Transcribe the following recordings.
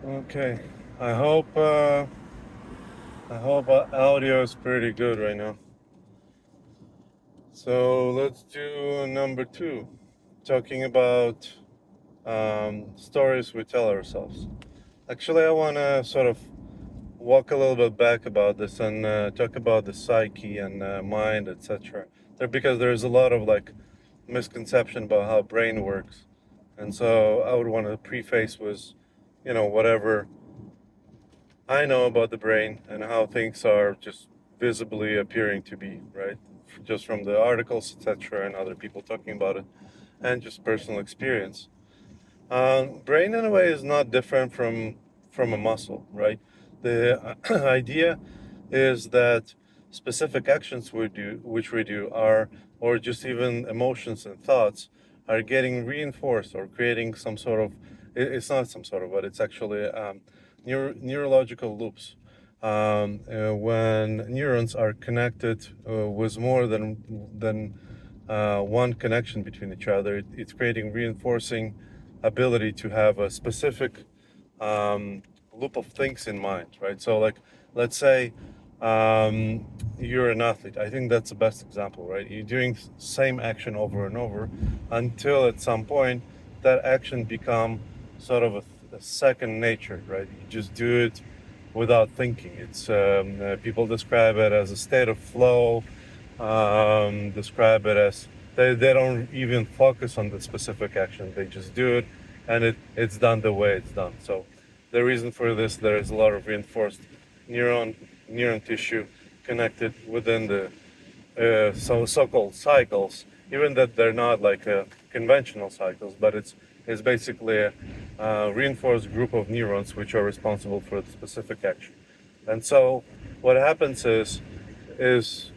Okay, I hope audio is pretty good right now. So let's do number two, talking about stories we tell ourselves. Actually, I want to sort of walk a little bit back about this and talk about the psyche and mind, etc. Because there's a lot of like misconception about how brain works, and so I would want to preface with, whatever I know about the brain and how things are just visibly appearing to be, right? Just from the articles, etc., and other people talking about it, and just personal experience. Brain, in a way, is not different from a muscle, right? The idea is that specific actions which we do, are, or just even emotions and thoughts, are getting reinforced or creating some sort of. It's not some sort of, but it's actually neurological loops. When neurons are connected with more than one connection between each other, it's creating reinforcing ability to have a specific loop of things in mind, right? So, like, let's say you're an athlete. I think that's the best example, right? You're doing same action over and over until at some point that action become sort of a second nature, right? You just do it without thinking. It's people describe it as a state of flow. Describe it as they don't even focus on the specific action. They just do it, and it's done the way it's done. So the reason for this, there is a lot of reinforced neuron neuron tissue connected within the so-called cycles, even that they're not like conventional cycles, but it's basically a reinforced group of neurons which are responsible for the specific action. And so what happens is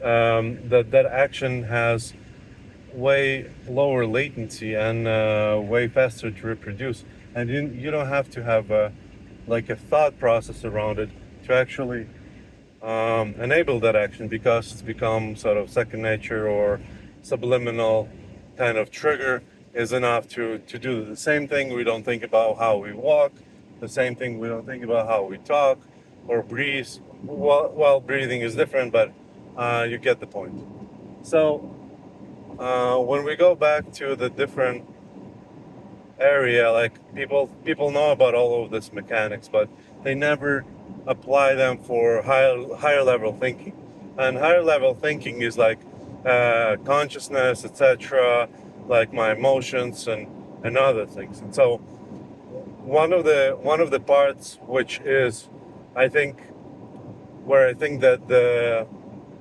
that action has way lower latency and way faster to reproduce, and you don't have to have like a thought process around it to actually enable that action, because it's become sort of second nature, or subliminal kind of trigger is enough to do the same thing. We don't think about how we walk, the same thing we don't think about how we talk or breathe. Well, breathing is different, but you get the point. So when we go back to the different area, like people know about all of this mechanics, but they never apply them for higher level thinking. And higher level thinking is like consciousness, etc., like my emotions and other things. And so one of the parts which is, I think, where I think that the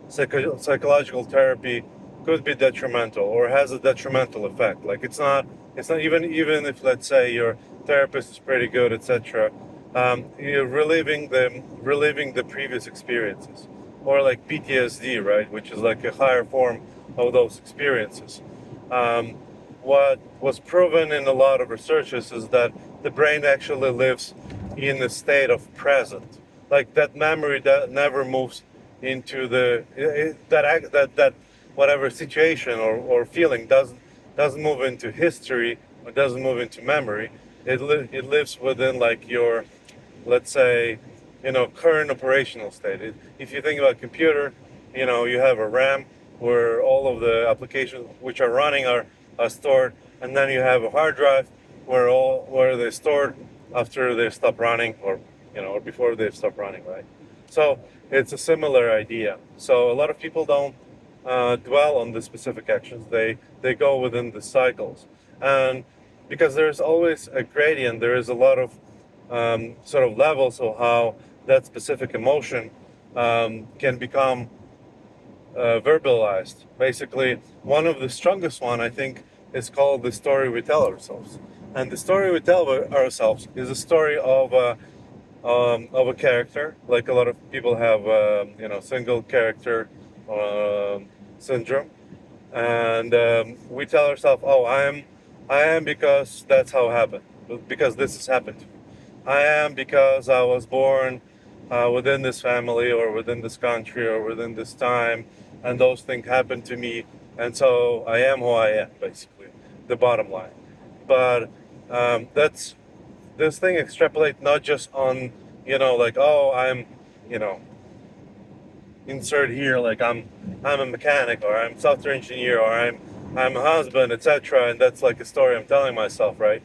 psychological therapy could be detrimental or has a detrimental effect. Like it's not even if, let's say, your therapist is pretty good, etc. You're reliving the previous experiences, or like PTSD, right, which is like a higher form of those experiences. Um, what was proven in a lot of researches is that the brain actually lives in a state of present, like that memory that never moves into that whatever situation or feeling doesn't move into history, or doesn't move into memory. It lives within like your, let's say, current operational state. If you think about computer, you have a RAM where all of the applications which are running are stored, and then you have a hard drive where they're stored after they stop running, or before they stop running, right? So it's a similar idea. So a lot of people don't dwell on the specific actions. They go within the cycles, and because there's always a gradient, there is a lot of sort of levels of how that specific emotion can become verbalized. Basically, one of the strongest one, I think, is called the story we tell ourselves. And the story we tell ourselves is a story of a character. Like a lot of people have, single character syndrome, and we tell ourselves, "Oh, I am because that's how it happened. Because this has happened to me. I am because I was born within this family, or within this country, or within this time, and those things happened to me, and so I am who I am." Basically, the bottom line. But that's this thing extrapolate not just on, like, oh, I'm, you know insert here, like I'm a mechanic, or I'm software engineer, or I'm a husband, etc., and that's like a story I'm telling myself, right?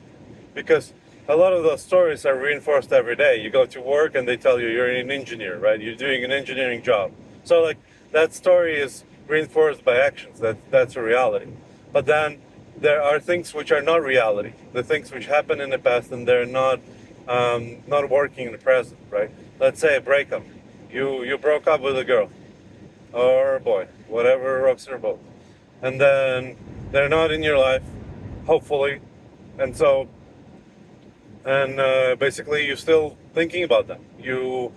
Because a lot of those stories are reinforced every day. You go to work and they tell you you're an engineer, right? You're doing an engineering job. So like that story is reinforced by actions. That's a reality. But then there are things which are not reality. The things which happen in the past and they're not working in the present, right? Let's say a breakup. You broke up with a girl or a boy, whatever rocks your boat, and then they're not in your life, hopefully, and so and basically you're still thinking about them. You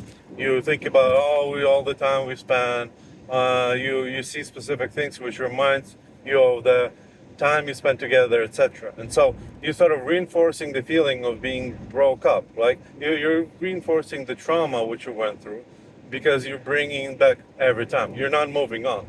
think about all the time we spend. You see specific things which reminds you of the time you spent together, etc. And so you're sort of reinforcing the feeling of being broke up. Like you're reinforcing the trauma which you went through because you're bringing it back every time. You're not moving on,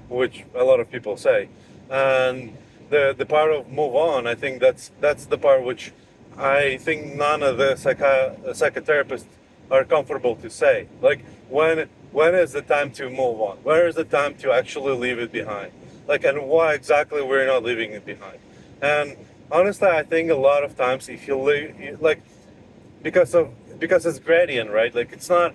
which a lot of people say. And the part of move on, I think that's the part which I think none of the psychotherapists are comfortable to say. Like when is the time to move on? Where is the time to actually leave it behind? Like, and why exactly we're not leaving it behind? And honestly, I think a lot of times if you leave, like, because it's gradient, right? Like it's not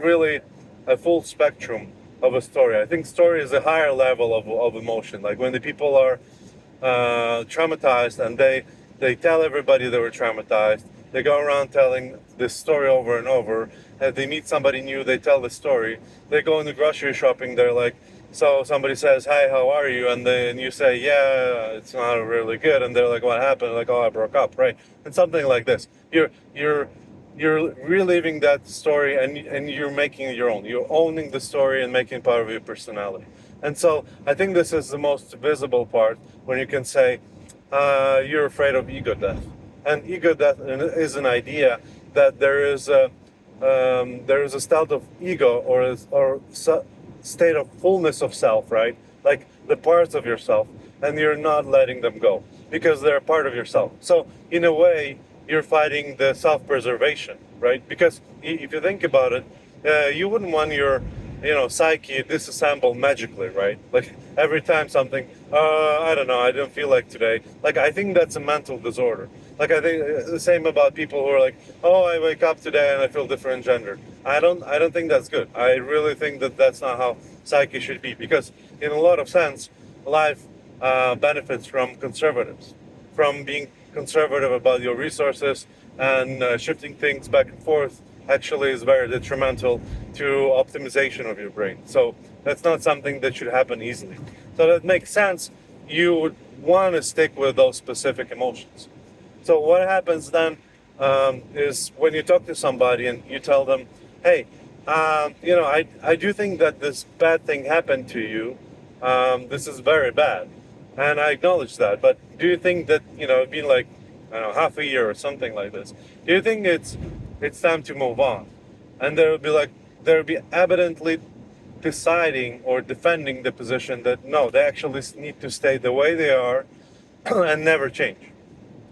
really a full spectrum of a story. I think story is a higher level of emotion. Like when the people are traumatized and they tell everybody they were traumatized. They go around telling this story over and over. They meet somebody new, they tell the story. They go into grocery shopping, they're like, so somebody says, hi, how are you? And then you say, yeah, it's not really good. And they're like, what happened? Like, oh, I broke up, right? And something like this. You're reliving that story, and you're making it your own. You're owning the story and making it part of your personality. And so I think this is the most visible part when you can say you're afraid of ego death. And ego death is an idea that there is a state of ego or state of fullness of self, right? Like the parts of yourself, and you're not letting them go because they're a part of yourself. So in a way, you're fighting the self-preservation, right? Because if you think about it, you wouldn't want your psyche disassemble magically, right? Like every time something, I don't know, I don't feel like today. Like I think that's a mental disorder. Like I think the same about people who are like, oh, I wake up today and I feel different gender. I don't think that's good. I really think that that's not how psyche should be, because in a lot of sense, life benefits from conservatives, from being conservative about your resources, and shifting things back and forth actually is very detrimental to optimization of your brain. So that's not something that should happen easily. So that makes sense. You would want to stick with those specific emotions. So what happens then is when you talk to somebody and you tell them, hey, I do think that this bad thing happened to you. This is very bad. And I acknowledge that. But do you think that, it's been like, I don't know, half a year or something like this. Do you think it's time to move on? And there will be evidently deciding or defending the position that no, they actually need to stay the way they are and never change.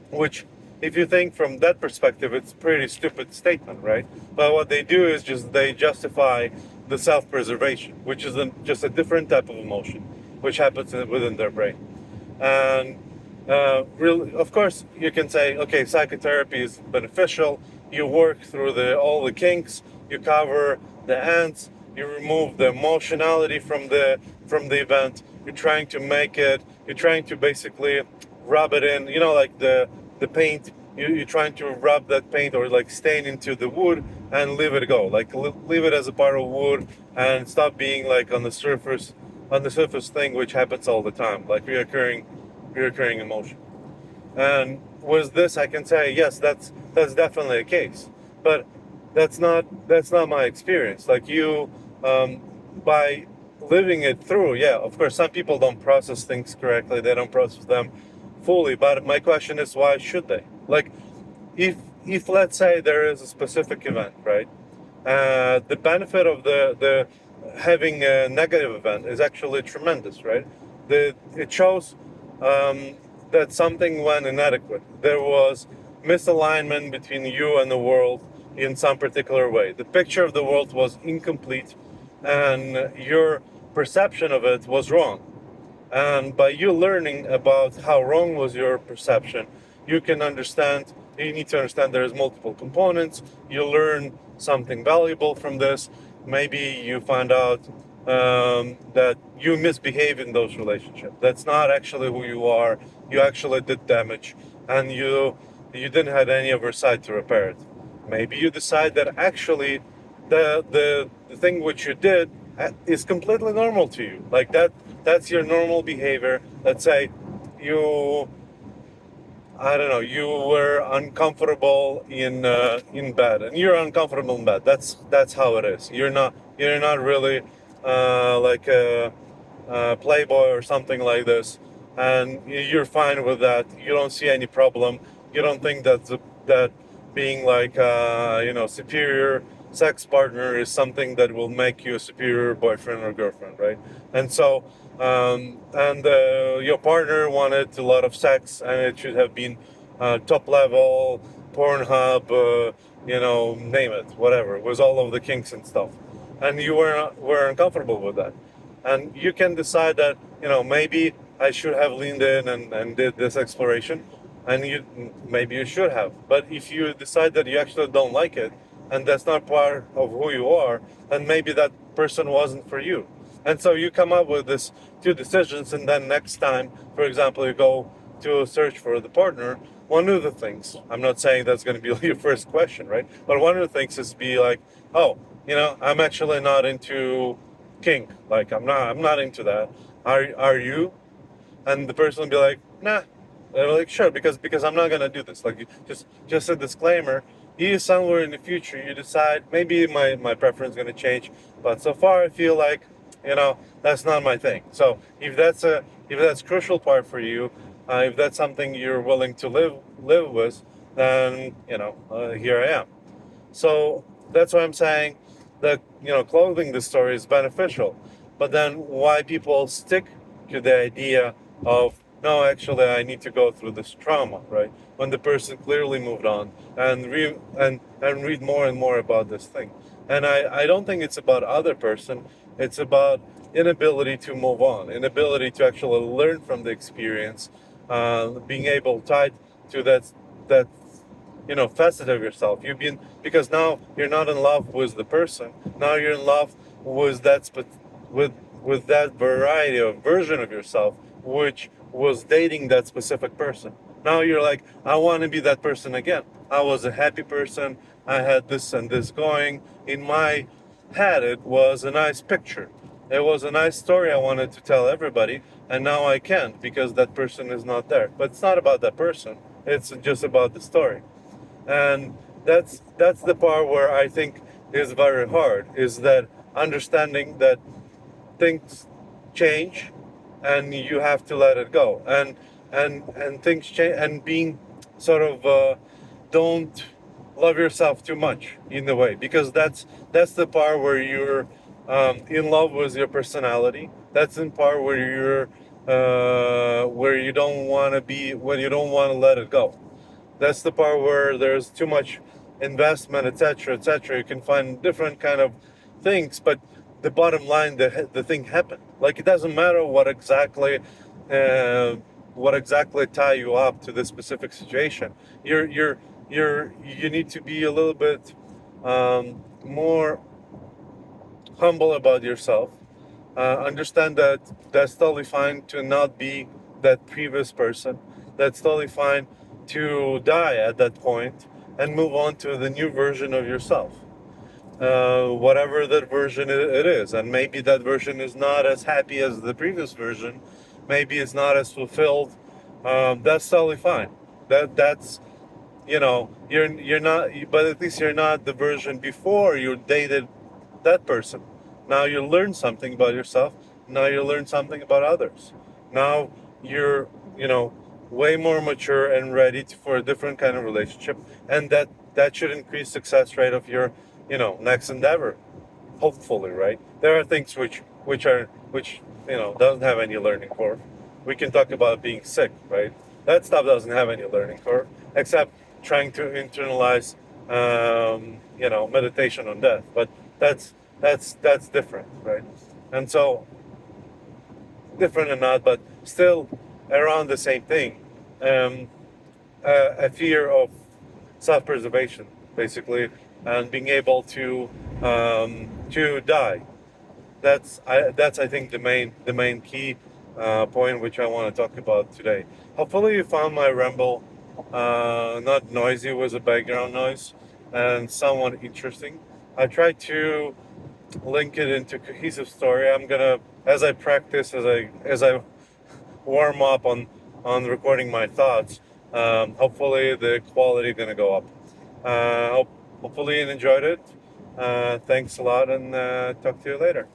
Which, if you think from that perspective, it's a pretty stupid statement, right? But what they do is just they justify the self-preservation, which is just a different type of emotion, which happens within their brain. And really, of course, you can say, okay, psychotherapy is beneficial. You work through all the kinks, you cover the ends, you remove the emotionality from the event. You're trying to make it. You're trying to basically rub it in. Like the paint. You're trying to rub that paint or like stain into the wood and leave it go. Like leave it as a part of wood and stop being like on the surface thing, which happens all the time, like reoccurring emotion. And with this, I can say yes, that's definitely a case, but that's not my experience. Like you, by living it through, yeah, of course, some people don't process things correctly. They don't process them fully. But my question is, why should they? Like, if let's say there is a specific event, right? The benefit of the having a negative event is actually tremendous, right? It shows that something went inadequate. There was misalignment between you and the world in some particular way. The picture of the world was incomplete, and your perception of it was wrong. And by you learning about how wrong was your perception, you can understand, you need to understand there's multiple components. You learn something valuable from this. Maybe you find out that you misbehave in those relationships. That's not actually who you are. You actually did damage, and you didn't have any oversight to repair it. Maybe you decide that actually the thing which you did is completely normal to you. Like that's your normal behavior. Let's say you, I don't know, you were uncomfortable in bed, and you're uncomfortable in bed. That's how it is. You're not really like a playboy or something like this, and you're fine with that. You don't see any problem. You don't think that being like superior sex partner is something that will make you a superior boyfriend or girlfriend, right? And so and your partner wanted a lot of sex, and it should have been top level Pornhub, name it, whatever, with all of the kinks and stuff, and you were uncomfortable with that, and you can decide that maybe I should have leaned in and did this exploration, and maybe you should have. But if you decide that you actually don't like it, and that's not part of who you are, then maybe that person wasn't for you. And so you come up with this two decisions, and then next time, for example, you go to search for the partner. One of the things, I'm not saying that's going to be your first question, right? But one of the things is be like, oh, I'm actually not into kink. Like I'm not into that. Are you? And the person will be like, nah. They're like, sure, because I'm not gonna do this. Like, just a disclaimer. You somewhere in the future you decide maybe my preference is gonna change, but so far I feel like that's not my thing. So if that's crucial part for you, if that's something you're willing to live with, then here I am. So that's why I'm saying that clothing the story is beneficial, but then why people stick to the idea of no, actually I need to go through this trauma, right? When the person clearly moved on and read more and more about this thing, and I don't think it's about other person. It's about inability to move on, inability to actually learn from the experience, being able tied to that facet of yourself. You've been because now you're not in love with the person. Now you're in love with with that variety of version of yourself, which was dating that specific person. Now you're like, I want to be that person again. I was a happy person. I had this and this going in my head. It was a nice picture. It was a nice story I wanted to tell everybody, and now I can't because that person is not there. But it's not about that person. It's just about the story, and that's the part where I think is very hard. Is that understanding that things change, and you have to let it go, and things change, and being sort of don't love yourself too much in a way, because that's the part where you're in love with your personality. That's the part where you're where you don't want to be, when you don't want to let it go. That's the part where there's too much investment, etc., etc. You can find different kind of things, but the bottom line, the thing happened. Like, it doesn't matter uh, what exactly tie you up to this specific situation. You need to be a little bit more humble about yourself. Understand that that's totally fine to not be that previous person. That's totally fine to die at that point and move on to the new version of yourself. Whatever that version it is. And maybe that version is not as happy as the previous version. Maybe it's not as fulfilled. That's totally fine. That's you're not, but at least you're not the version before you dated that person. Now you learn something about yourself. Now you learn something about others. Now you're way more mature and ready for a different kind of relationship, and that should increase success rate of your next endeavor, hopefully, right? There are things which doesn't have any learning curve. We can talk about being sick, right? That stuff doesn't have any learning curve, except trying to internalize, meditation on death. But that's different, right? And so different or not, but still around the same thing. Um, a fear of self-preservation, basically, and being able to die. That's I think the main key point which I want to talk about today. Hopefully you found my ramble not noisy, was a background noise, and somewhat interesting. I tried to link it into cohesive story. I'm gonna, as I practice, as I warm up on recording my thoughts. Hopefully the quality gonna go up. Hopefully you enjoyed it. Thanks a lot, and talk to you later.